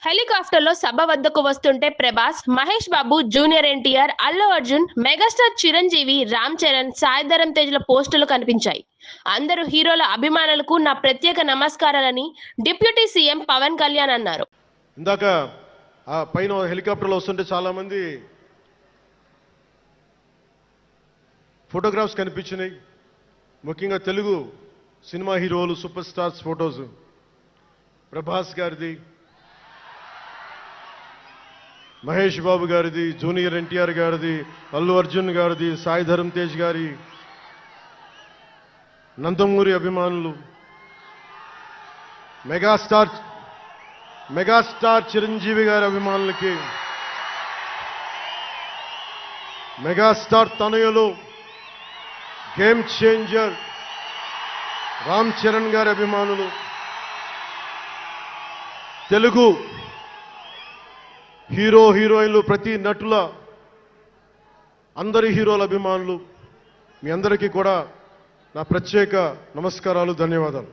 హెలికాప్టర్‌లో సభ వద్దకు వస్తుంటే ప్రభాస్, మహేష్ బాబు, జూనియర్ ఎన్టీఆర్, అల్లు అర్జున్, మెగాస్టార్ చిరంజీవి, రామ్ చరణ్, సాయి ధరమ్ తేజ్‌ల పోస్టులు కనిపించాయి. అందరు హీరోల అభిమానులకు నా ప్రత్యేక నమస్కారాలని డిప్యూటీ సీఎం పవన్ కళ్యాణ్ అన్నారు. ఇందాక ఆ పైన హెలికాప్టర్లో వస్తుంటే చాలా మంది ఫోటోగ్రాఫ్స్ కనిపించినాయి. ముఖ్యంగా తెలుగు సినిమా హీరోలు సూపర్ స్టార్స్ ఫోటోస్, ప్రభాస్ గారిది, మహేష్ బాబు గారిది, జూనియర్ ఎన్టీఆర్ గారిది, అల్లు అర్జున్ గారిది, సాయి ధరమ్ తేజ్ గారి, నందమూరి అభిమానులు, మెగాస్టార్ చిరంజీవి గారి అభిమానులకి, మెగాస్టార్ తనయులు గేమ్ చేంజర్ రామ్ చరణ్ గారి అభిమానులు, తెలుగు హీరోయిన్లు, ప్రతి నటుల అందరి హీరోల అభిమానులు, మీ అందరికీ కూడా నా ప్రత్యేక నమస్కారాలు, ధన్యవాదాలు.